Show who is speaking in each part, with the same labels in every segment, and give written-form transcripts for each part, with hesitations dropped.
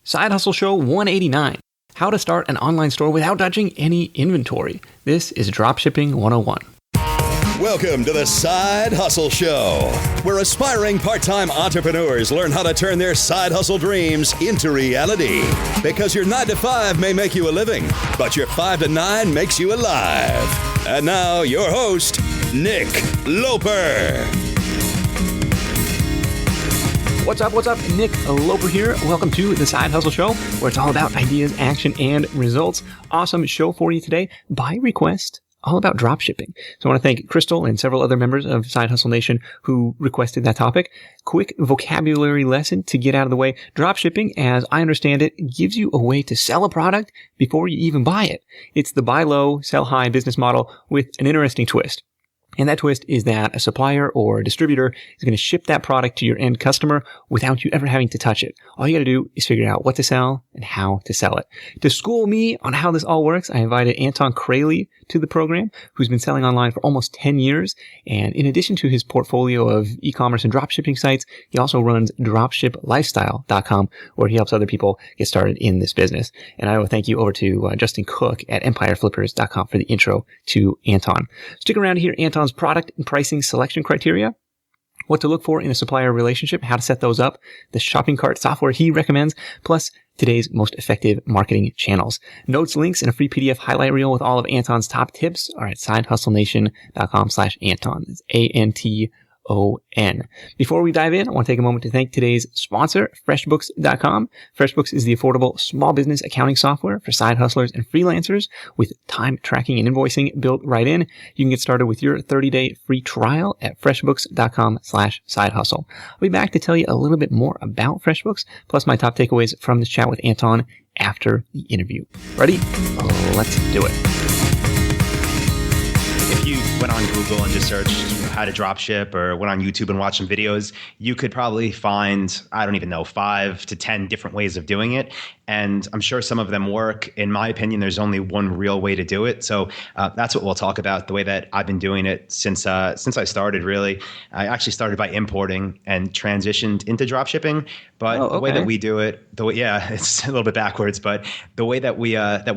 Speaker 1: Side Hustle Show 189. How to start an online store without touching any inventory. This is Dropshipping 101.
Speaker 2: Welcome to the Side Hustle Show, where aspiring part-time entrepreneurs learn how to turn their side hustle dreams into reality. Because your 9 to 5 may make you a living, but your 5 to 9 makes you alive. And now, your host, Nick Loper.
Speaker 1: What's up? Nick Loper here. Welcome to the Side Hustle Show, where it's all about ideas, action, and results. Awesome show for you today, by request, all about dropshipping. So I want to thank Crystal and several other members of Side Hustle Nation who requested that topic. Quick vocabulary lesson to get out of the way. Dropshipping, as I understand it, gives you a way to sell a product before you even buy it. It's the buy low, sell high business model with an interesting twist. And that twist is that a supplier or a distributor is going to ship that product to your end customer without you ever having to touch it. All you got to do is figure out what to sell and how to sell it. To school me on how this all works, I invited Anton Kraly to the program, who's been selling online for almost 10 years. And in addition to his portfolio of e-commerce and dropshipping sites, he also runs dropshiplifestyle.com, where he helps other people get started in this business. And I will thank you over to Justin Cook at empireflippers.com for the intro to Anton. Stick around here. Anton's product and pricing selection criteria, what to look for in a supplier relationship, how to set those up, the shopping cart software he recommends, plus today's most effective marketing channels. Notes, links, and a free PDF highlight reel with all of Anton's top tips are at sidehustlenation.com/Anton. That's ANTON. Before we dive in, I want to take a moment to thank today's sponsor, FreshBooks.com. FreshBooks is the affordable small business accounting software for side hustlers and freelancers with time tracking and invoicing built right in. You can get started with your 30-day free trial at FreshBooks.com/sidehustle. I'll be back to tell you a little bit more about FreshBooks, plus my top takeaways from this chat with Anton after the interview. Ready? Let's do it.
Speaker 3: If you went on Google and just searched how to dropship, or went on YouTube and watched some videos, you could probably find, 5 to 10 different ways of doing it. And I'm sure some of them work. In my opinion, there's only one real way to do it. So that's what we'll talk about, the way that I've been doing it since I started, really. I actually started by importing and transitioned into dropshipping. But the way that we do it, it's a little bit backwards, but the way that we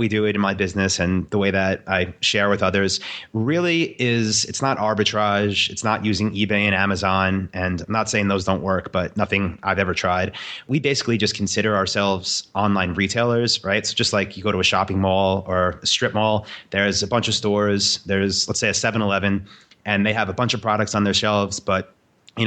Speaker 3: do it in my business and the way that I share with others really is, it's not arbitrage. It's not using eBay and Amazon. And I'm not saying those don't work, but nothing I've ever tried. We basically just consider ourselves online retailers, right? So just like you go to a shopping mall or a strip mall, there's a bunch of stores. There's, let's say, a 7-Eleven, and they have a bunch of products on their shelves, but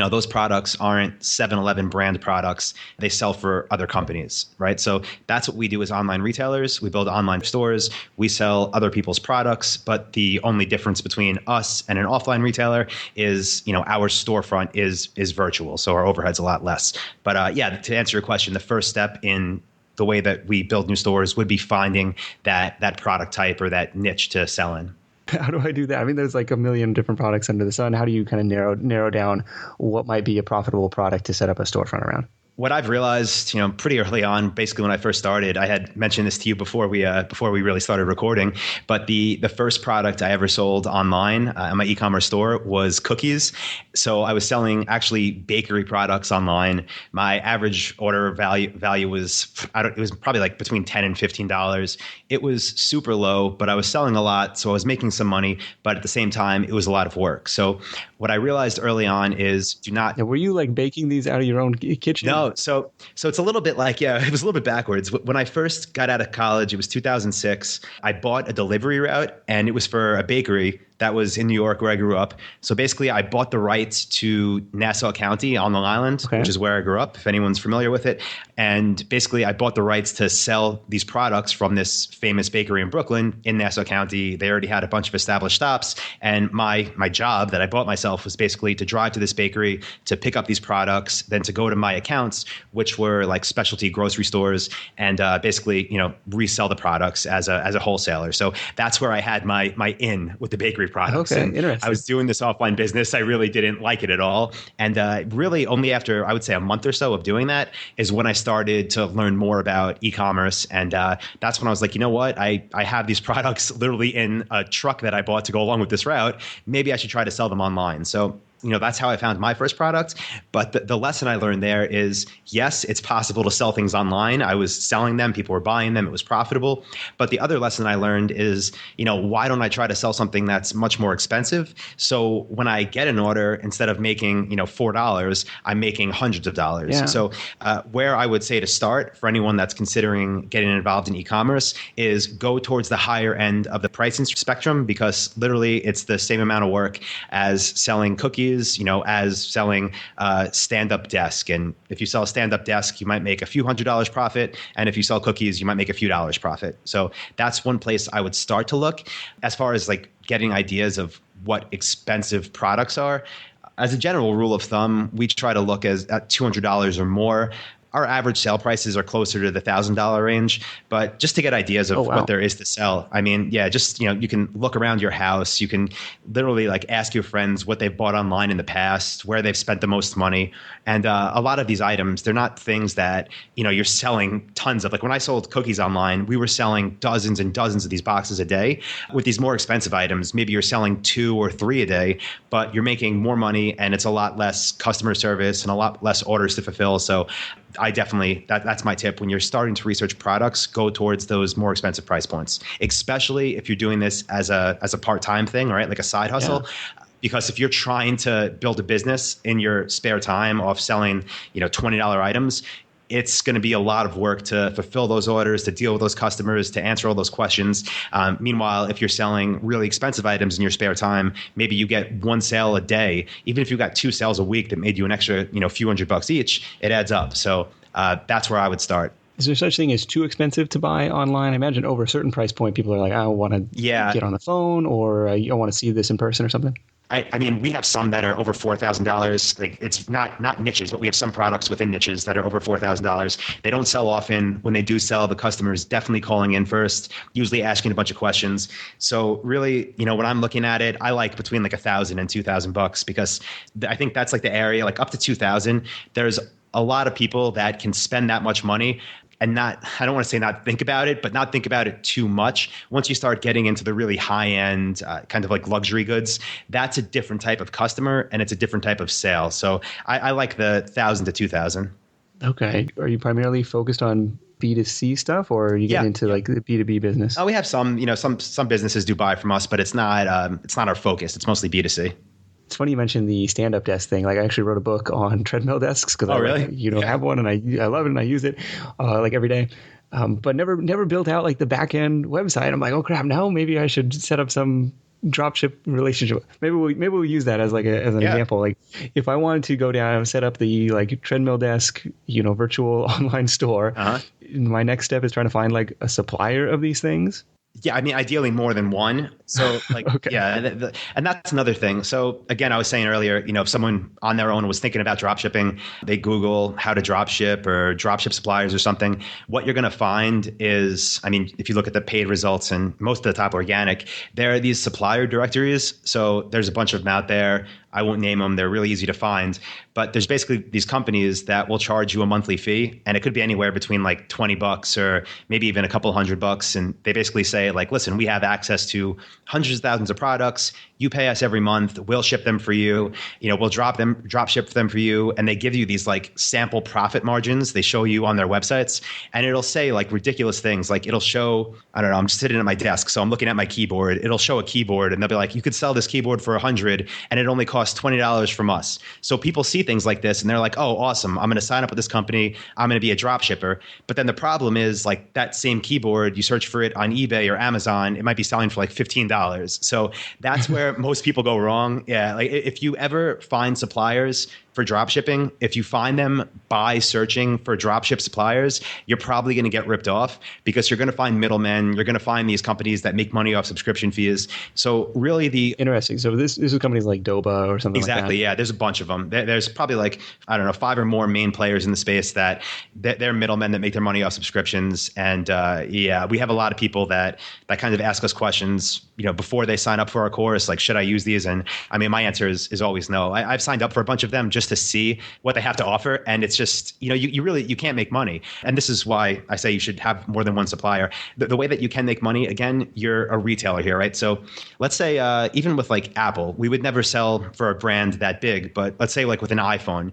Speaker 3: those products aren't 7-Eleven brand products. They sell for other companies, right? So that's what we do as online retailers. We build online stores. We sell other people's products. But the only difference between us and an offline retailer is, our storefront is virtual. So our overhead's a lot less. But to answer your question, the first step in the way that we build new stores would be finding that product type or that niche to sell in.
Speaker 1: How do I do that? I mean, there's like a million different products under the sun. How do you kind of narrow down what might be a profitable product to set up a storefront around?
Speaker 3: What I've realized, pretty early on, basically when I first started, I had mentioned this to you before we really started recording, but the first product I ever sold online in my e-commerce store was cookies. So I was selling actually bakery products online. My average order value was, it was probably like between $10 and $15. It was super low, but I was selling a lot, so I was making some money, but at the same time, it was a lot of work. So what I realized early on is do not...
Speaker 1: Now, were you like baking these out of your own kitchen?
Speaker 3: No. So it's a little bit like, it was a little bit backwards. When I first got out of college, it was 2006. I bought a delivery route, and it was for a bakery that was in New York, where I grew up. So basically, I bought the rights to Nassau County on Long Island, which is where I grew up, if anyone's familiar with it. And basically, I bought the rights to sell these products from this famous bakery in Brooklyn in Nassau County. They already had a bunch of established stops. And my job that I bought myself was basically to drive to this bakery, to pick up these products, then to go to my accounts, which were like specialty grocery stores, and basically, resell the products as a wholesaler. So that's where I had my in with the bakery products.
Speaker 1: Okay,
Speaker 3: and
Speaker 1: interesting.
Speaker 3: I was doing this offline business. I really didn't like it at all. And really only after, I would say, a month or so of doing that is when I started to learn more about e-commerce. And that's when I was like, you know what? I have these products literally in a truck that I bought to go along with this route. Maybe I should try to sell them online. So that's how I found my first product. But the lesson I learned there is, yes, it's possible to sell things online. I was selling them, people were buying them, it was profitable. But the other lesson I learned is, why don't I try to sell something that's much more expensive? So when I get an order, instead of making, $4, I'm making hundreds of dollars.
Speaker 1: Yeah.
Speaker 3: So where I would say to start for anyone that's considering getting involved in e-commerce is go towards the higher end of the pricing spectrum, because literally it's the same amount of work as selling cookies, as selling stand-up desk. And if you sell a stand-up desk, you might make a few $100s profit. And if you sell cookies, you might make a few dollars profit. So that's one place I would start to look. As far as like getting ideas of what expensive products are, as a general rule of thumb, we try to look at $200 or more. Our average sale prices are closer to the $1,000 range, but just to get ideas of what there is to sell. I mean, just, you can look around your house. You can literally like ask your friends what they've bought online in the past, where they've spent the most money. And a lot of these items, they're not things that, you're selling tons of. Like when I sold cookies online, we were selling dozens and dozens of these boxes a day. With these more expensive items, maybe you're selling 2 or 3 a day, but you're making more money and it's a lot less customer service and a lot less orders to fulfill. So I definitely, that's my tip. When you're starting to research products, go towards those more expensive price points, especially if you're doing this as a part-time thing, right? Like a side hustle. Yeah. Because if you're trying to build a business in your spare time off selling, $20 items, it's going to be a lot of work to fulfill those orders, to deal with those customers, to answer all those questions. Meanwhile, if you're selling really expensive items in your spare time, maybe you get 1 sale a day. Even if you got 2 sales a week that made you an extra, few $100 each, it adds up. So that's where I would start.
Speaker 1: Is there such thing as too expensive to buy online? I imagine over a certain price point, people are like, I want to get on the phone, or I want to see this in person or something.
Speaker 3: I mean, we have some that are over $4,000. Like, it's not niches, but we have some products within niches that are over $4,000. They don't sell often. When they do sell, the customer is definitely calling in first, usually asking a bunch of questions. So really, when I'm looking at it, I like between like $1,000 and $2,000 because I think that's like the area, like up to $2,000. There's a lot of people that can spend that much money and I don't want to say not think about it, but not think about it too much. Once you start getting into the really high end, kind of like luxury goods, that's a different type of customer and it's a different type of sale. So I like the $1,000 to $2,000.
Speaker 1: Okay. Are you primarily focused on B2C stuff, or are you getting into like the B2B business?
Speaker 3: We have some, some businesses do buy from us, but it's not our focus. It's mostly B2C.
Speaker 1: It's funny you mentioned the stand-up desk thing. Like I actually wrote a book on treadmill desks because
Speaker 3: really?
Speaker 1: Have one and I love it and I use it like every day. But never built out like the back end website. I'm like, oh crap, now maybe I should set up some dropship relationship. Maybe we'll use that as like as an example. Like if I wanted to go down and set up the like treadmill desk, virtual online store, my next step is trying to find like a supplier of these things.
Speaker 3: Yeah, I mean, ideally more than one. So like, and that's another thing. So again, I was saying earlier, if someone on their own was thinking about dropshipping, they Google how to dropship or dropship suppliers or something. What you're going to find is, I mean, if you look at the paid results and most of the top organic, there are these supplier directories. So there's a bunch of them out there. I won't name them. They're really easy to find. But there's basically these companies that will charge you a monthly fee. And it could be anywhere between like $20 or maybe even a couple $100. And they basically say like, listen, we have access to hundreds of thousands of products. You pay us every month. We'll ship them for you. We'll drop ship them for you. And they give you these like sample profit margins. They show you on their websites and it'll say like ridiculous things. Like it'll show, I don't know, I'm just sitting at my desk. So I'm looking at my keyboard. It'll show a keyboard and they'll be like, you could sell this keyboard for $100 and it only costs $20 from us. So people see things like this and they're like, oh, awesome. I'm going to sign up with this company. I'm going to be a drop shipper. But then the problem is like that same keyboard, you search for it on eBay or Amazon, it might be selling for like $15. So that's where most people go wrong. Yeah. Like if you ever find suppliers for drop shipping, if you find them by searching for dropship suppliers, you're probably going to get ripped off because you're going to find middlemen. You're going to find these companies that make money off subscription fees. So really
Speaker 1: Interesting. So this is companies like Doba or something
Speaker 3: exactly, like that? Yeah. There's a bunch of them. There's probably like, I don't know, 5 or more main players in the space that they're middlemen that make their money off subscriptions. And we have a lot of people that kind of ask us questions, before they sign up for our course, like, should I use these? And I mean, my answer is always no. I've signed up for a bunch of them just just to see what they have to offer. And it's just, you can't make money. And this is why I say you should have more than one supplier. The way that you can make money, again, you're a retailer here, right? So let's say even with like Apple, we would never sell for a brand that big, but let's say like with an iPhone,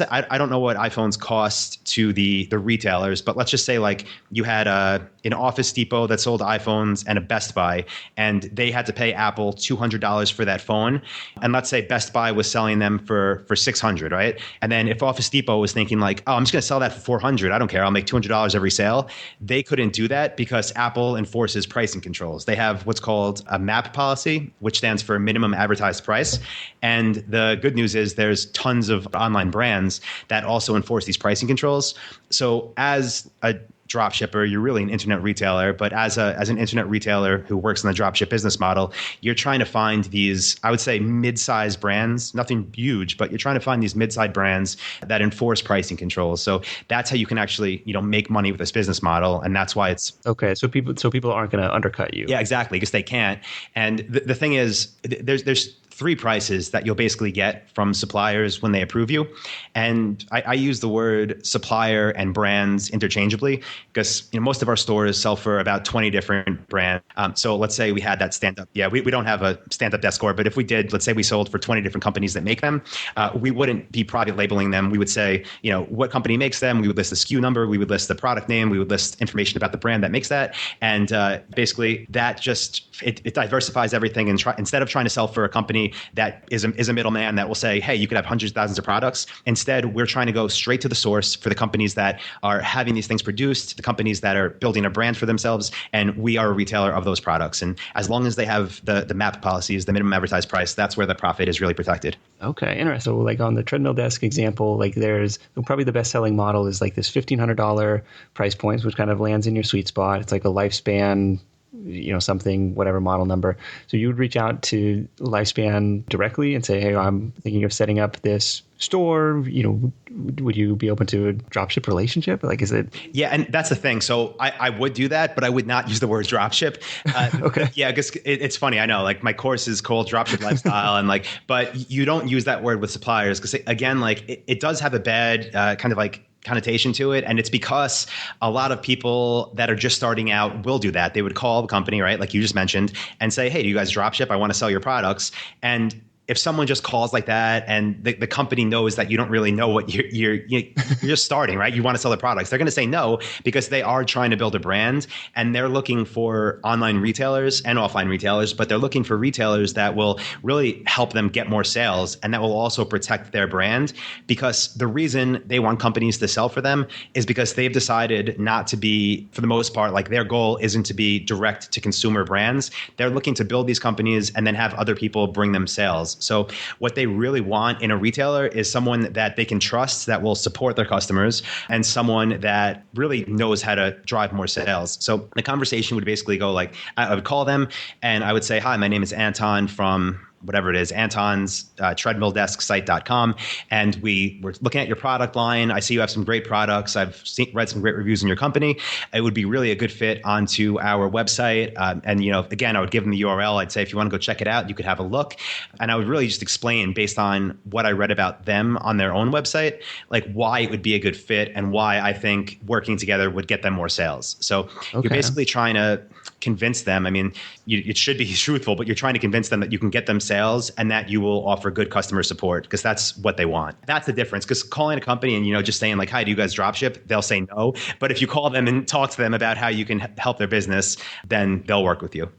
Speaker 3: I don't know what iPhones cost to the retailers, but let's just say like you had an Office Depot that sold iPhones and a Best Buy, and they had to pay Apple $200 for that phone. And let's say Best Buy was selling them for $600, right? And then if Office Depot was thinking like, oh, I'm just going to sell that for $400, I don't care, I'll make $200 every sale. They couldn't do that because Apple enforces pricing controls. They have what's called a MAP policy, which stands for minimum advertised price. And the good news is there's tons of online brands that also enforce these pricing controls. So as a drop shipper, you're really an internet retailer, but as an internet retailer who works in the dropship business model, you're trying to find these, I would say, mid-sized brands, nothing huge, but you're trying to find these mid-sized brands that enforce pricing controls. So that's how you can actually, make money with this business model. And that's why it's
Speaker 1: okay. So people aren't going to undercut you.
Speaker 3: Yeah, exactly, because they can't. And the thing is, there's three prices that you'll basically get from suppliers when they approve you. And I use the word supplier and brands interchangeably because most of our stores sell for about 20 different brands. So let's say we had that stand-up. Yeah, we don't have a stand-up desk score, but if we did, let's say we sold for 20 different companies that make them, we wouldn't be product labeling them. We would say, what company makes them. We would list the SKU number. We would list the product name. We would list information about the brand that makes that. And basically that just, it diversifies everything. And instead of trying to sell for a company that is a middleman that will say, hey, you could have hundreds of thousands of products. Instead, we're trying to go straight to the source for the companies that are having these things produced, the companies that are building a brand for themselves, and we are a retailer of those products. And as long as they have the MAP policies, the minimum advertised price, that's where the profit is really protected.
Speaker 1: Okay, interesting. So like on the treadmill desk example, like there's probably the best-selling model is like this $1,500 price points, which kind of lands in your sweet spot. It's like a lifespan, something, whatever model number. So you would reach out to Lifespan directly and say, hey, I'm thinking of setting up this store. Would you be open to a dropship relationship? Like, is it?
Speaker 3: Yeah, and that's the thing. So I would do that, but I would not use the word dropship.
Speaker 1: Okay.
Speaker 3: Yeah, because it's funny. I know, like my course is called Dropship Lifestyle, and but you don't use that word with suppliers because again, it does have a bad kind of like connotation to it. And it's because a lot of people that are just starting out will do that. They would call the company, right? Like you just mentioned, and say, hey, do you guys drop ship? I want to sell your products. And if someone just calls like that and the company knows that you don't really know what you're just starting, right? You want to sell the products. They're going to say no because they are trying to build a brand and they're looking for online retailers and offline retailers, but they're looking for retailers that will really help them get more sales and that will also protect their brand, because the reason they want companies to sell for them is because they've decided not to be, for the most part, like their goal isn't to be direct to consumer brands. They're looking to build these companies and then have other people bring them sales. So what they really want in a retailer is someone that they can trust, that will support their customers, and someone that really knows how to drive more sales. So the conversation would basically go like, I would call them and I would say, hi, my name is Anton from whatever it is, Anton's treadmilldesksite.com. And we were looking at your product line. I see you have some great products. I've read some great reviews in your company. It would be really a good fit onto our website. And, again, I would give them the URL. I'd say, if you want to go check it out, you could have a look. And I would really just explain based on what I read about them on their own website, like why it would be a good fit and why I think working together would get them more sales. So You're basically trying to convince them. I mean, it should be truthful, but you're trying to convince them that you can get them sales and that you will offer good customer support, because that's what they want. That's the difference. Because calling a company and, just saying like, hi, do you guys drop ship? They'll say no. But if you call them and talk to them about how you can help their business, then they'll work with you.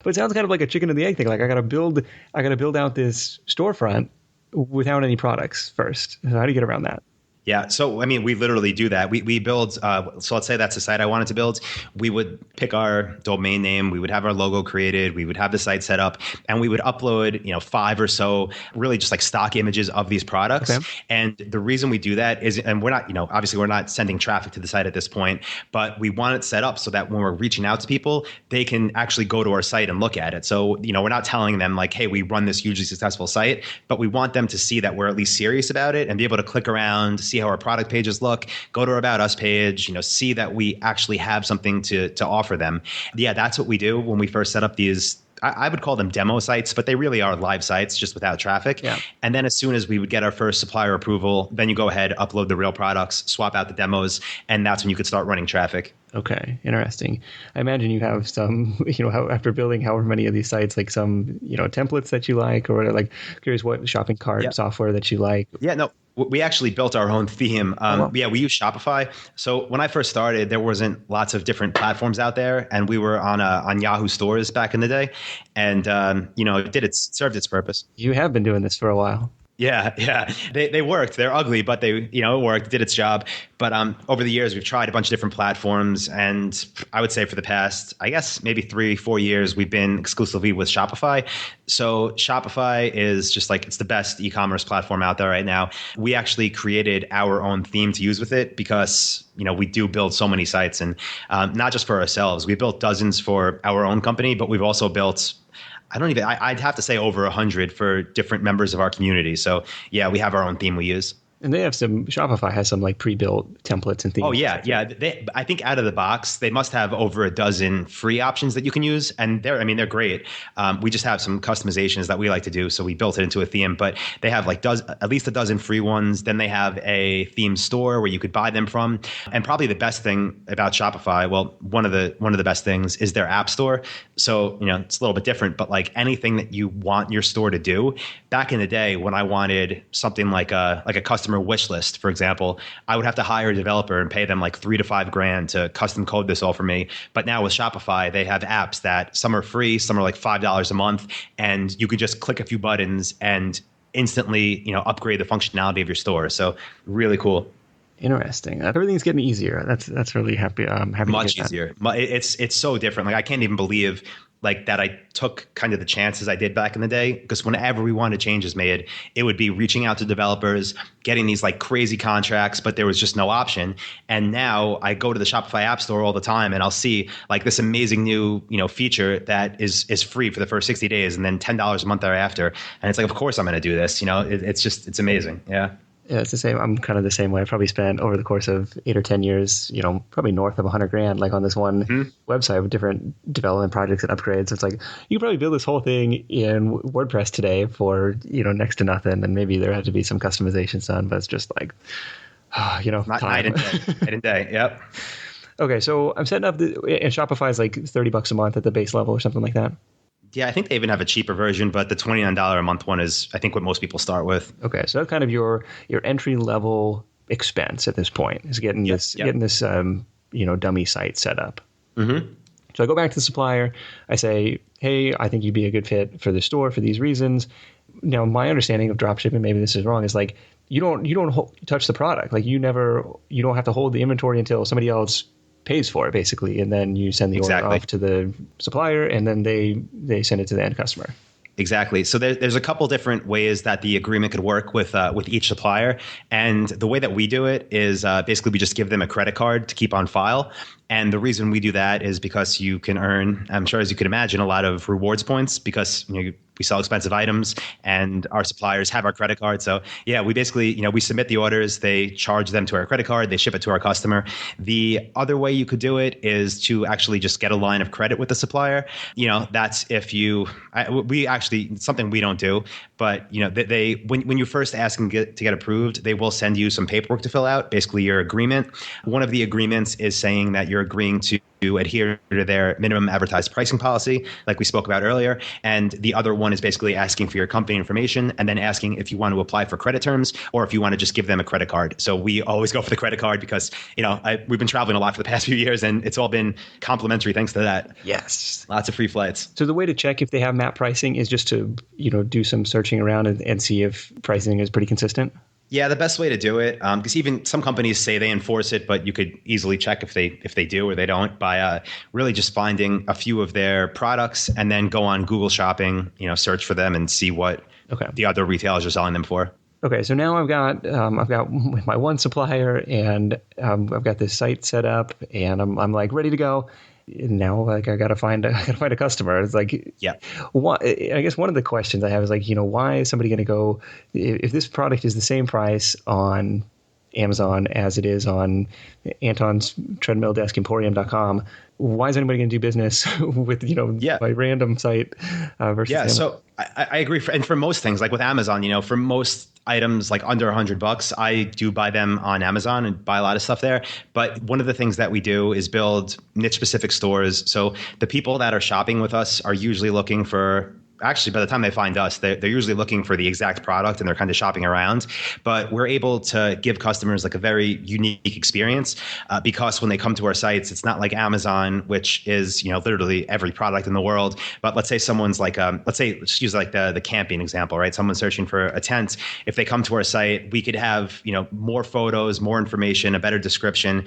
Speaker 1: But it sounds kind of like a chicken and the egg thing. Like I got to build out this storefront without any products first. So how do you get around that?
Speaker 3: Yeah. So, I mean, we literally do that. We build, so let's say that's the site I wanted to build. We would pick our domain name. We would have our logo created. We would have the site set up and we would upload, 5 or so really just like stock images of these products. Okay. And the reason we do that is, and we're not, obviously we're not sending traffic to the site at this point, but we want it set up so that when we're reaching out to people, they can actually go to our site and look at it. So, we're not telling them like, hey, we run this hugely successful site, but we want them to see that we're at least serious about it and be able to click around, see how our product pages look, go to our About Us page, see that we actually have something to offer them. Yeah, that's what we do when we first set up these I would call them demo sites, but they really are live sites just without traffic.
Speaker 1: Yeah.
Speaker 3: And then as soon as we would get our first supplier approval, then you go ahead, upload the real products, swap out the demos, and that's when you could start running traffic.
Speaker 1: Okay, interesting. I imagine you have some, after building however many of these sites, like some, templates that you like, or like curious what shopping cart software that you like.
Speaker 3: Yeah, no, we actually built our own theme. Yeah, we use Shopify. So when I first started, there wasn't lots of different platforms out there, and we were on Yahoo stores back in the day, and it served its purpose.
Speaker 1: You have been doing this for a while.
Speaker 3: Yeah. They worked. They're ugly, but it worked, did its job. But over the years, we've tried a bunch of different platforms. And I would say for the past, I guess, maybe 3-4 years, we've been exclusively with Shopify. So Shopify is just it's the best e-commerce platform out there right now. We actually created our own theme to use with it because, we do build so many sites, and not just for ourselves. We built dozens for our own company, but we've also built I'd have to say over 100 for different members of our community. So yeah, we have our own theme we use.
Speaker 1: And they have Shopify has some pre-built templates and themes.
Speaker 3: Oh yeah. I think out of the box, they must have over a dozen free options that you can use. And they're great. We just have some customizations that we like to do. So we built it into a theme, but they have at least a dozen free ones. Then they have a theme store where you could buy them from. And probably the best thing about Shopify, well, one of the best things is their app store. So, it's a little bit different, but anything that you want your store to do, back in the day when I wanted something like a customer wish list, for example, I would have to hire a developer and pay them $3,000 to $5,000 to custom code this all for me. But now with Shopify, they have apps that some are free, some are $5 a month, and you could just click a few buttons and instantly, upgrade the functionality of your store. So really cool.
Speaker 1: Interesting. Everything's getting easier. That's really happy. I'm happy.
Speaker 3: Much
Speaker 1: to get
Speaker 3: easier. It's so different. I can't even believe that I took kind of the chances I did back in the day, because whenever we wanted changes made, it would be reaching out to developers, getting these crazy contracts, but there was just no option. And now I go to the Shopify App Store all the time, and I'll see this amazing new feature that is free for the first 60 days and then $10 a month thereafter. And it's of course I'm going to do this. It's amazing. Yeah.
Speaker 1: Yeah, it's the same. I'm kind of the same way. I probably spent over the course of 8 or 10 years, probably north of $100,000, on this one website with different development projects and upgrades. It's you could probably build this whole thing in WordPress today for, next to nothing. And maybe there had to be some customizations done, but it's just
Speaker 3: Not night and day. Yep.
Speaker 1: Okay. So I'm setting up and Shopify is $30 a month at the base level or something like that.
Speaker 3: Yeah, I think they even have a cheaper version, but the $29 a month one is, I think, what most people start with.
Speaker 1: Okay, so that's kind of your entry level expense at this point, is getting this dummy site set up. Mm-hmm. So I go back to the supplier. I say, hey, I think you'd be a good fit for the store for these reasons. Now, my understanding of dropshipping, maybe this is wrong, is you don't touch the product. You don't have to hold the inventory until somebody else pays for it, basically, and then you send the order off to the supplier, and then they send it to the end customer.
Speaker 3: Exactly. So there's a couple different ways that the agreement could work with each supplier, and the way that we do it is basically we just give them a credit card to keep on file. And the reason we do that is because you can earn, I'm sure as you can imagine, a lot of rewards points because we sell expensive items and our suppliers have our credit card. So yeah, we basically, we submit the orders, they charge them to our credit card, they ship it to our customer. The other way you could do it is to actually just get a line of credit with the supplier. That's if we actually, it's something we don't do, but when you first ask them to get approved, they will send you some paperwork to fill out, basically your agreement. One of the agreements is saying that you're agreeing to adhere to their minimum advertised pricing policy, like we spoke about earlier. And the other one is basically asking for your company information and then asking if you want to apply for credit terms or if you want to just give them a credit card. So we always go for the credit card because, we've been traveling a lot for the past few years and it's all been complimentary thanks to that.
Speaker 1: Yes.
Speaker 3: Lots of free flights.
Speaker 1: So the way to check if they have MAP pricing is just to, do some searching around and see if pricing is pretty consistent?
Speaker 3: Yeah, the best way to do it, because even some companies say they enforce it, but you could easily check if they do or they don't by really just finding a few of their products and then go on Google Shopping, search for them and see what the other retailers are selling them for. Okay,
Speaker 1: so now I've got my one supplier and I've got this site set up and I'm ready to go. Now, I gotta find a customer. It's I guess one of the questions I have is why is somebody going to go if this product is the same price on Amazon as it is on Anton's treadmilldesk.emporium.com. Why is anybody going to do business with, a random site versus Amazon?
Speaker 3: So I agree. And for most things, like with Amazon, for most items like under $100, I do buy them on Amazon and buy a lot of stuff there. But one of the things that we do is build niche specific stores. So the people that are shopping with us are usually looking for, actually, by the time they find us, they're usually looking for the exact product and they're kind of shopping around. But we're able to give customers like a very unique experience because when they come to our sites, it's not like Amazon, which is, literally every product in the world. But let's say someone's like, let's use like the camping example, right? Someone's searching for a tent. If they come to our site, we could have, more photos, more information, a better description.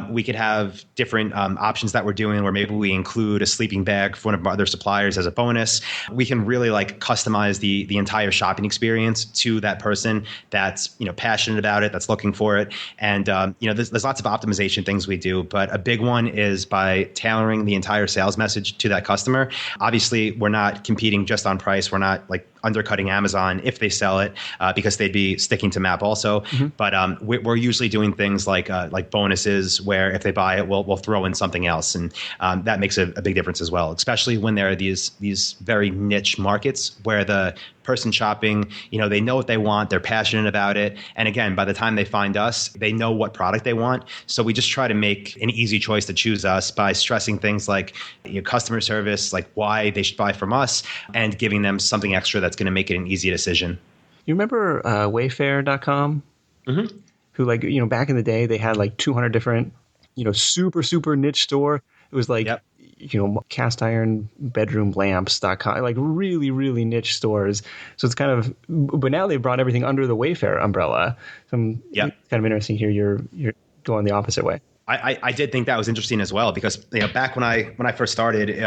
Speaker 3: We could have different options that we're doing where maybe we include a sleeping bag for one of our other suppliers as a bonus. We can really like customize the entire shopping experience to that person that's passionate about it, that's looking for it. And there's lots of optimization things we do, but a big one is by tailoring the entire sales message to that customer. Obviously, we're not competing just on price. We're not like undercutting Amazon if they sell it because they'd be sticking to MAP also. Mm-hmm. But we're usually doing things like bonuses where if they buy it, we'll throw in something else, and that makes a big difference as well. Especially when there are these very niche markets where the person shopping, they know what they want, they're passionate about it, and again, by the time they find us, they know what product they want. So we just try to make an easy choice to choose us by stressing things like customer service, like why they should buy from us, and giving them something extra that's going to make it an easy decision.
Speaker 1: You remember Wayfarer.com? Mm-hmm. Who back in the day, they had like 200 different, super, super niche store. It was like, yep. Cast iron bedroom lamps.com, like really, really niche stores. So it's kind of, but now they've brought everything under the Wayfarer umbrella. So it's kind of interesting here. You're going the opposite way.
Speaker 3: I did think that was interesting as well because back when I first started,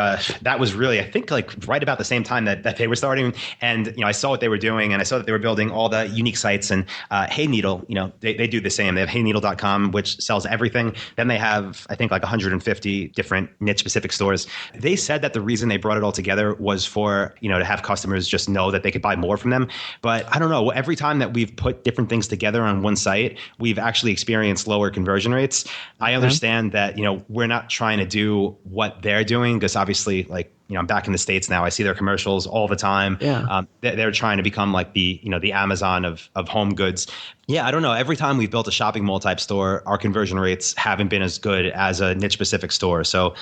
Speaker 3: that was really, I think, like right about the same time that they were starting, and I saw what they were doing, and I saw that they were building all the unique sites. And Hayneedle, they do the same. They have hayneedle.com, which sells everything. Then they have, I think, like 150 different niche specific stores. They said that the reason they brought it all together was for to have customers just know that they could buy more from them. But I don't know. Every time that we've put different things together on one site, we've actually experienced lower conversion rates. I understand that, we're not trying to do what they're doing because obviously, like, I'm back in the States now. I see their commercials all the time. Yeah. They're trying to become like the Amazon of home goods. Yeah, I don't know. Every time we've built a shopping mall type store, our conversion rates haven't been as good as a niche specific store. So,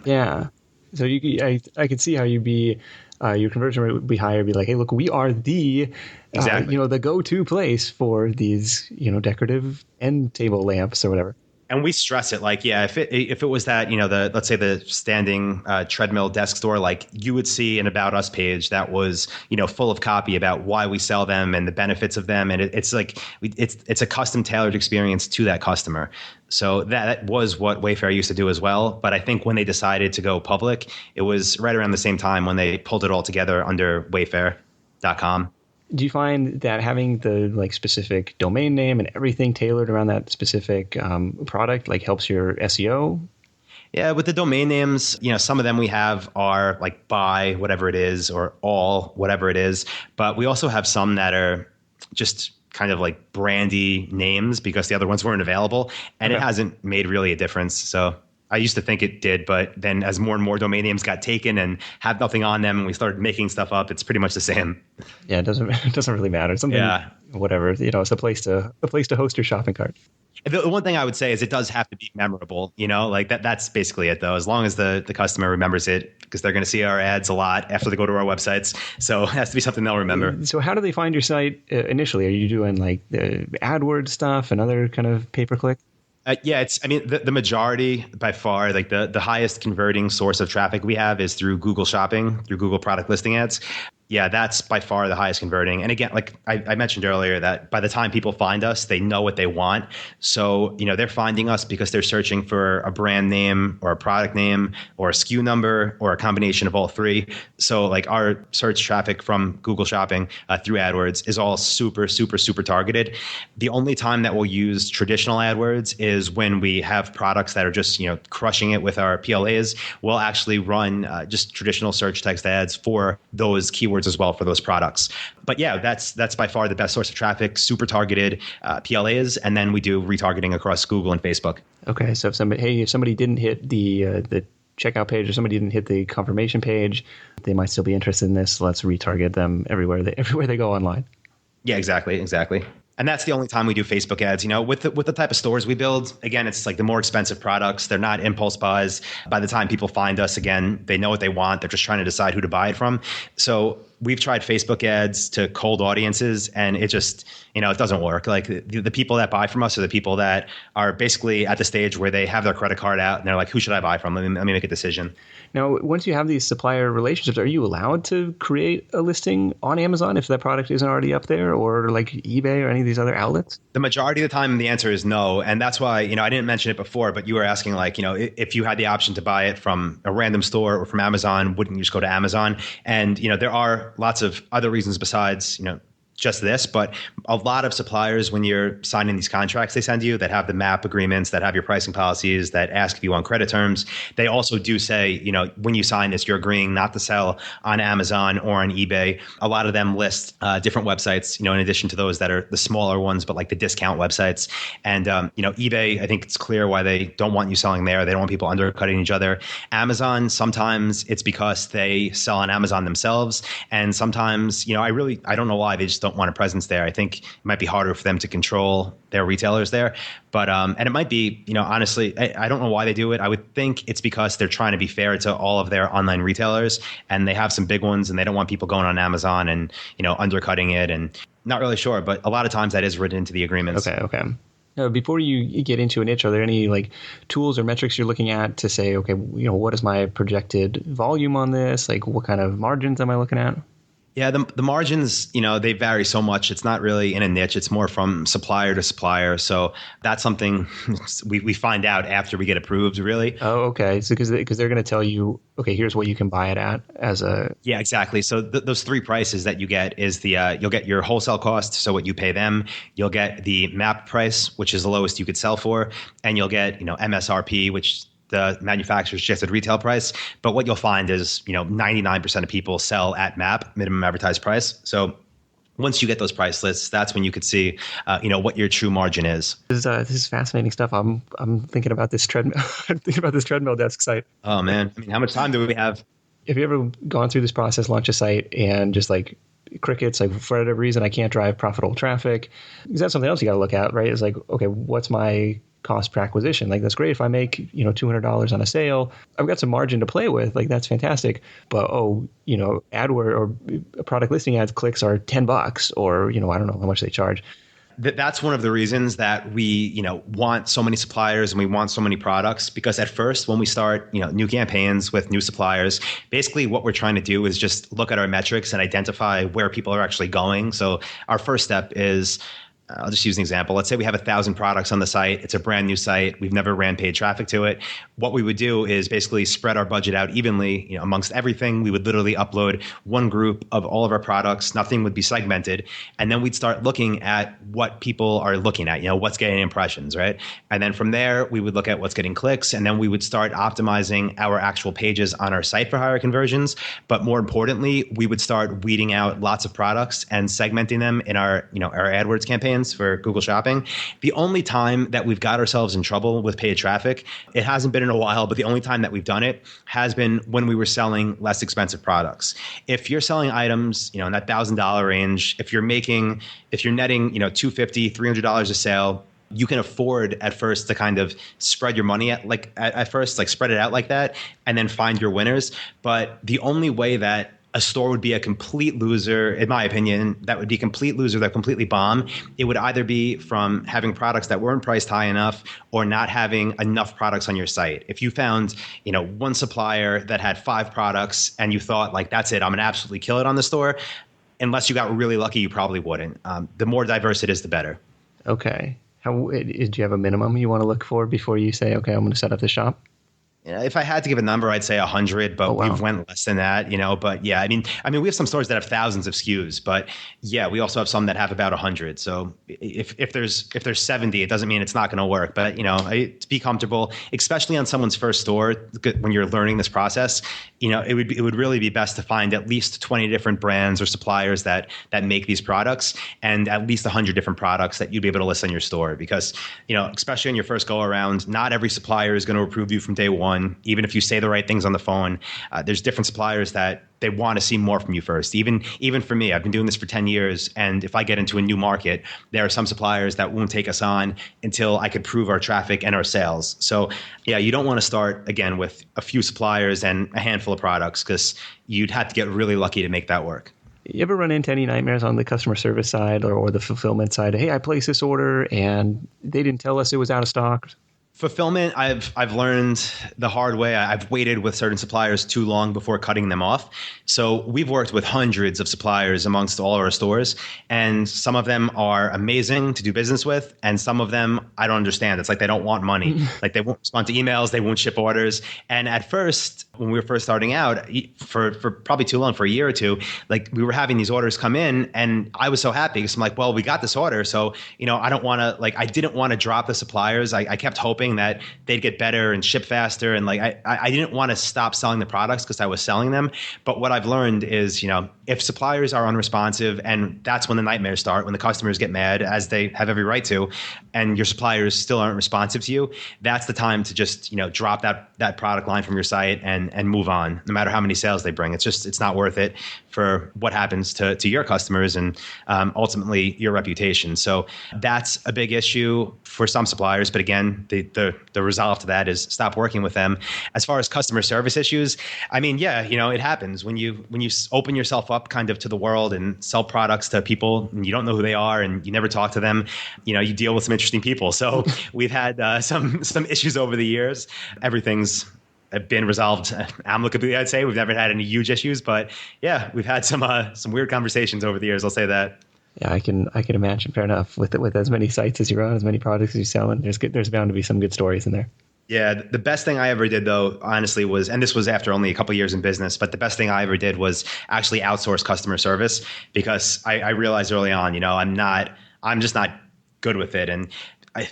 Speaker 1: yeah. So I could see how you'd be, your conversion rate would be higher. Be like, hey, look, we are the,
Speaker 3: exactly.
Speaker 1: The go-to place for these, decorative end table lamps or whatever.
Speaker 3: And we stress it, like, if it was that, let's say the standing treadmill desk store, like you would see an About Us page that was, full of copy about why we sell them and the benefits of them. And it's like, it's a custom tailored experience to that customer. So that was what Wayfarer used to do as well. But I think when they decided to go public, it was right around the same time when they pulled it all together under Wayfarer.com.
Speaker 1: Do you find that having the specific domain name and everything tailored around that specific product helps your SEO?
Speaker 3: Yeah, with the domain names, some of them we have are like buy whatever it is or all whatever it is. But we also have some that are just kind of like brandy names because the other ones weren't available, and It hasn't made really a difference. So I used to think it did, but then as more and more domain names got taken and had nothing on them and we started making stuff up, it's pretty much the same.
Speaker 1: Yeah, it doesn't really matter. Whatever, it's a place to host your shopping cart.
Speaker 3: The one thing I would say is it does have to be memorable, that's basically it though. As long as the customer remembers it, because they're going to see our ads a lot after they go to our websites. So it has to be something they'll remember.
Speaker 1: So how do they find your site initially? Are you doing like the AdWords stuff and other kind of pay-per-click?
Speaker 3: The majority by far, like the highest converting source of traffic we have is through Google Shopping, through Google product listing ads. Yeah, that's by far the highest converting. And again, like I mentioned earlier, that by the time people find us, they know what they want. So, they're finding us because they're searching for a brand name or a product name or a SKU number or a combination of all three. So like our search traffic from Google Shopping through AdWords is all super, super, super targeted. The only time that we'll use traditional AdWords is when we have products that are just, crushing it with our PLAs. We'll actually run just traditional search text ads for those keywords keywords as well for those products. But yeah, that's by far the best source of traffic, super targeted PLAs. And then we do retargeting across Google and Facebook.
Speaker 1: Okay. So if somebody didn't hit the checkout page or somebody didn't hit the confirmation page, they might still be interested in this. Let's retarget them everywhere they go online.
Speaker 3: Yeah, exactly. And that's the only time we do Facebook ads. With the type of stores we build, again, it's like the more expensive products. They're not impulse buys. By the time people find us, again, they know what they want. They're just trying to decide who to buy it from. So we've tried Facebook ads to cold audiences, and it just, it doesn't work. Like the people that buy from us are the people that are basically at the stage where they have their credit card out and they're like, who should I buy from? Let me make a decision.
Speaker 1: Now, once you have these supplier relationships, are you allowed to create a listing on Amazon if that product isn't already up there, or like eBay or any of these other outlets?
Speaker 3: The majority of the time, the answer is no. And that's why, I didn't mention it before, but you were asking if you had the option to buy it from a random store or from Amazon, wouldn't you just go to Amazon? And, there are lots of other reasons besides, just this, but a lot of suppliers, when you're signing these contracts they send you that have the MAP agreements, that have your pricing policies, that ask if you want credit terms, they also do say, when you sign this, you're agreeing not to sell on Amazon or on eBay. A lot of them list different websites, in addition to those that are the smaller ones, but like the discount websites. And, eBay, I think it's clear why they don't want you selling there. They don't want people undercutting each other. Amazon, sometimes it's because they sell on Amazon themselves. And sometimes, I don't know why they just don't want a presence there. I think it might be harder for them to control their retailers there. But, and it might be, honestly, I don't know why they do it. I would think it's because they're trying to be fair to all of their online retailers, and they have some big ones and they don't want people going on Amazon and, undercutting it, and not really sure, but a lot of times that is written into the agreements.
Speaker 1: Okay. Now, before you get into a niche, are there any tools or metrics you're looking at to say, okay, what is my projected volume on this? Like, what kind of margins am I looking at?
Speaker 3: Yeah, the margins, they vary so much. It's not really in a niche. It's more from supplier to supplier. So that's something we find out after we get approved, really.
Speaker 1: Oh, okay. So because they're going to tell you, okay, here's what you can buy it at as a...
Speaker 3: Yeah, exactly. So those three prices that you get is you'll get your wholesale cost, so what you pay them. You'll get the MAP price, which is the lowest you could sell for. And you'll get, MSRP, which the manufacturer's suggested retail price. But what you'll find is, 99% of people sell at MAP, minimum advertised price. So once you get those price lists, that's when you could see, what your true margin is.
Speaker 1: This is fascinating stuff. I'm thinking about this treadmill. I'm thinking about this treadmill desk site.
Speaker 3: Oh man, how much time do we have?
Speaker 1: Have you ever gone through this process, launch a site, and just crickets, for whatever reason, I can't drive profitable traffic? Because that's something else you got to look at, right? It's okay, what's my cost per acquisition? That's great. If I make, $200 on a sale, I've got some margin to play with. That's fantastic. But, AdWord or product listing ads clicks are $10 or, I don't know how much they charge.
Speaker 3: That's one of the reasons that we, want so many suppliers and we want so many products, because at first when we start, new campaigns with new suppliers, basically what we're trying to do is just look at our metrics and identify where people are actually going. So our first step is, I'll just use an example. Let's say we have 1,000 products on the site. It's a brand new site. We've never ran paid traffic to it. What we would do is basically spread our budget out evenly, amongst everything. We would literally upload one group of all of our products. Nothing would be segmented. And then we'd start looking at what people are looking at, what's getting impressions, right? And then from there, we would look at what's getting clicks. And then we would start optimizing our actual pages on our site for higher conversions. But more importantly, we would start weeding out lots of products and segmenting them in our AdWords campaigns for Google Shopping. The only time that we've got ourselves in trouble with paid traffic, it hasn't been in a while, but the only time that we've done it has been when we were selling less expensive products. If you're selling items, in that $1,000 range, if you're netting, $250, $300 a sale, you can afford at first to kind of spread your money at first, spread it out like that, and then find your winners. But the only way that a store would be a complete loser, in my opinion, that would be a complete loser, that completely bomb. It would either be from having products that weren't priced high enough or not having enough products on your site. If you found, one supplier that had 5 products and you thought that's it, I'm gonna absolutely kill it on the store, unless you got really lucky, you probably wouldn't. The more diverse it is, the better.
Speaker 1: Okay. Do you have a minimum you want to look for before you say, okay, I'm going to set up the shop?
Speaker 3: If I had to give a number, I'd say 100, but we've went less than that, but yeah, I mean, we have some stores that have thousands of SKUs, but yeah, we also have some that have about 100. So if there's 70, it doesn't mean it's not going to work, but to be comfortable, especially on someone's first store, when you're learning this process, it would really be best to find at least 20 different brands or suppliers that make these products, and at least 100 different products that you'd be able to list on your store, because, especially on your first go around, not every supplier is going to approve you from day one. Even if you say the right things on the phone, there's different suppliers that they want to see more from you first. Even for me, I've been doing this for 10 years. And if I get into a new market, there are some suppliers that won't take us on until I could prove our traffic and our sales. So yeah, you don't want to start again with a few suppliers and a handful of products, because you'd have to get really lucky to make that work.
Speaker 1: You ever run into any nightmares on the customer service side or the fulfillment side? Hey, I placed this order and they didn't tell us it was out of stock.
Speaker 3: Fulfillment, I've learned the hard way. I've waited with certain suppliers too long before cutting them off. So we've worked with hundreds of suppliers amongst all of our stores, and some of them are amazing to do business with, and some of them I don't understand. It's like they don't want money. Like they won't respond to emails, they won't ship orders. And at first, when we were first starting out, for probably too long, for a year or two, like we were having these orders come in, and I was so happy because I'm like, well, we got this order, so I don't want to I didn't want to drop the suppliers. I kept hoping that they'd get better and ship faster. And I didn't want to stop selling the products because I was selling them. But what I've learned is, if suppliers are unresponsive, and that's when the nightmares start, when the customers get mad, as they have every right to, and your suppliers still aren't responsive to you, that's the time to just, drop that product line from your site and move on, no matter how many sales they bring. It's not worth it for what happens to your customers and ultimately your reputation. So that's a big issue for some suppliers. But again, the resolve to that is stop working with them. As far as customer service issues, I mean, yeah, it happens when you open yourself up kind of to the world and sell products to people and you don't know who they are and you never talk to them. You deal with some interesting people. So we've had some issues over the years. Everything's been resolved amicably, I'd say. We've never had any huge issues, but yeah, we've had some weird conversations over the years. I'll say that.
Speaker 1: Yeah, I can imagine. Fair enough. With as many sites as you run, as many products as you sell, and there's bound to be some good stories in there.
Speaker 3: Yeah, the best thing I ever did, though, honestly, was, and this was after only a couple of years in business, but the best thing I ever did was actually outsource customer service, because I realized early on, I'm just not good with it, and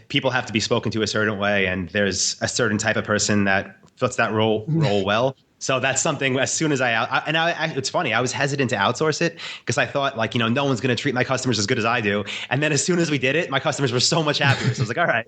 Speaker 3: people have to be spoken to a certain way, and there's a certain type of person that fits that role well. So that's something, as soon as it's funny, I was hesitant to outsource it because I thought no one's going to treat my customers as good as I do. And then as soon as we did it, my customers were so much happier. So I was like, all right,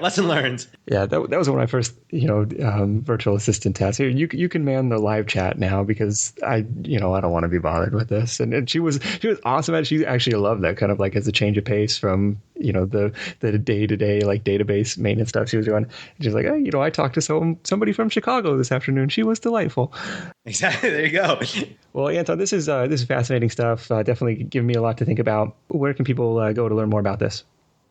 Speaker 3: lesson learned.
Speaker 1: Yeah, that was one of my first, virtual assistant tasks. Here, you can man the live chat now because I don't want to be bothered with this. And she was awesome at it. She actually loved that kind of as a change of pace from, the day-to-day database maintenance stuff she was doing. And she's like, hey, I talked to somebody from Chicago this afternoon. She was delightful.
Speaker 3: Exactly. There you go.
Speaker 1: Well, Anton, this is fascinating stuff. Definitely giving me a lot to think about. Where can people go to learn more about this?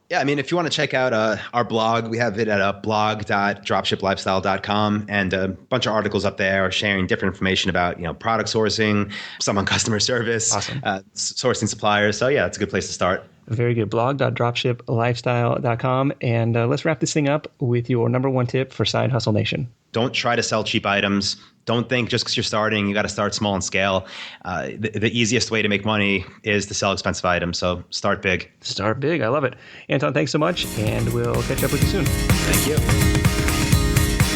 Speaker 3: Yeah, I mean, if you want to check out our blog, we have it at blog.dropshiplifestyle.com, and a bunch of articles up there sharing different information about product sourcing, some on customer service,
Speaker 1: awesome.
Speaker 3: Sourcing suppliers. So yeah, it's a good place to start.
Speaker 1: Very good. blog.dropshiplifestyle.com. And let's wrap this thing up with your number one tip for Side Hustle Nation.
Speaker 3: Don't try to sell cheap items. Don't think just because you're starting, you got to start small and scale. The easiest way to make money is to sell expensive items. So start big.
Speaker 1: Start big. I love it. Anton, thanks so much. And we'll catch up with you soon.
Speaker 3: Thank you.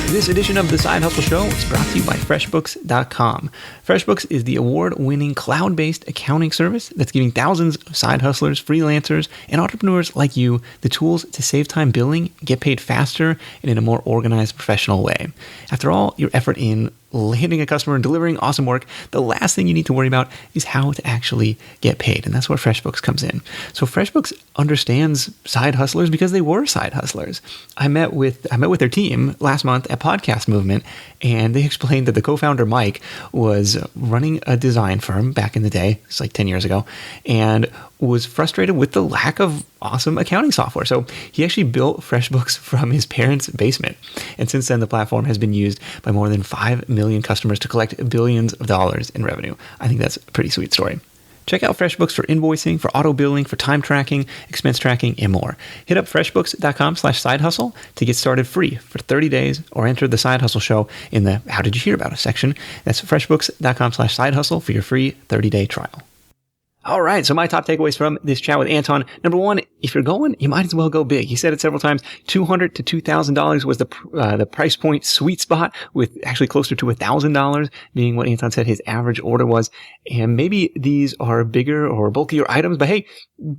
Speaker 1: This edition of The Side Hustle Show is brought to you by FreshBooks.com. FreshBooks is the award-winning cloud-based accounting service that's giving thousands of side hustlers, freelancers, and entrepreneurs like you the tools to save time billing, get paid faster, and in a more organized, professional way. After all your effort in landing a customer and delivering awesome work, the last thing you need to worry about is how to actually get paid. And that's where FreshBooks comes in. So FreshBooks understands side hustlers because they were side hustlers. I met with their team last month at Podcast Movement, and they explained that the co-founder, Mike, was running a design firm back in the day, it's 10 years ago, and was frustrated with the lack of awesome accounting software. So he actually built FreshBooks from his parents' basement. And since then, the platform has been used by more than 5 million customers to collect billions of dollars in revenue. I think that's a pretty sweet story. Check out FreshBooks for invoicing, for auto billing, for time tracking, expense tracking, and more. Hit up freshbooks.com/sidehustle to get started free for 30 days or enter the Side Hustle Show in the How Did You Hear About Us section. That's freshbooks.com/sidehustle for your free 30-day trial. All right, so my top takeaways from this chat with Anton. Number one, if you're going, you might as well go big. He said it several times. $200 to $2,000 was the price point sweet spot, with actually closer to $1,000 being what Anton said his average order was. And maybe these are bigger or bulkier items, but hey,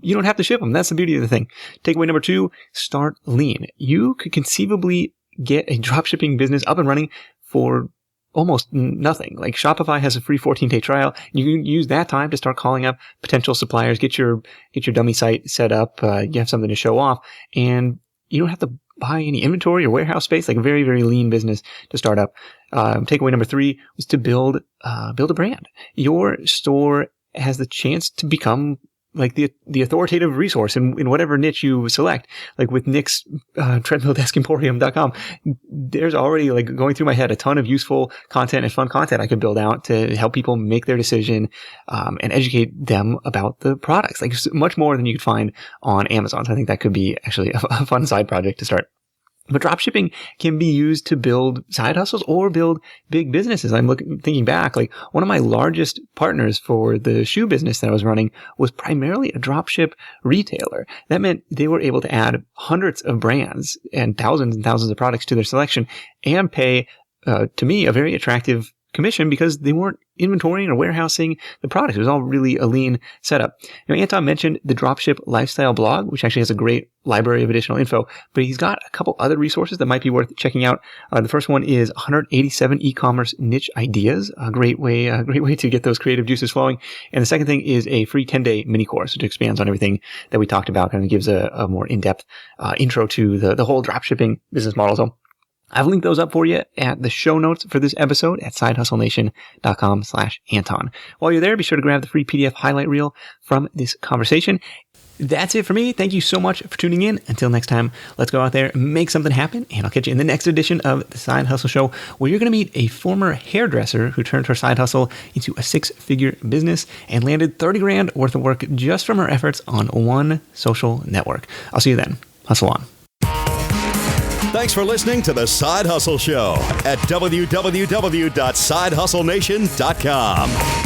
Speaker 1: you don't have to ship them. That's the beauty of the thing. Takeaway number two, start lean. You could conceivably get a dropshipping business up and running for almost nothing. Like Shopify has a free 14-day trial. You can use that time to start calling up potential suppliers, get your dummy site set up. You have something to show off, and you don't have to buy any inventory or warehouse space. Like a very, very lean business to start up. Takeaway number three was to build a brand. Your store has the chance to become like the authoritative resource in whatever niche you select. Like with Nick's treadmillDeskEmporium.com, there's already, like, going through my head, a ton of useful content and fun content I could build out to help people make their decision and educate them about the products. Like much more than you could find on Amazon. So I think that could be actually a fun side project to start. But dropshipping can be used to build side hustles or build big businesses. I'm thinking back, like one of my largest partners for the shoe business that I was running was primarily a dropship retailer. That meant they were able to add hundreds of brands and thousands of products to their selection and pay, to me, a very attractive commission because they weren't inventorying or warehousing the product. It was all really a lean setup. Now, Anton mentioned the Dropship Lifestyle blog, which actually has a great library of additional info, but he's got a couple other resources that might be worth checking out. The first one is 187 e-commerce niche ideas, a great way to get those creative juices flowing. And the second thing is a free 10-day mini course, which expands on everything that we talked about, kind of gives a more in-depth intro to the whole dropshipping business model. So I've linked those up for you at the show notes for this episode at sidehustlenation.com/Anton. While you're there, be sure to grab the free PDF highlight reel from this conversation. That's it for me. Thank you so much for tuning in. Until next time, let's go out there and make something happen. And I'll catch you in the next edition of the Side Hustle Show, where you're going to meet a former hairdresser who turned her side hustle into a 6-figure business and landed $30,000 worth of work just from her efforts on one social network. I'll see you then. Hustle on.
Speaker 2: Thanks for listening to The Side Hustle Show at www.sidehustlenation.com.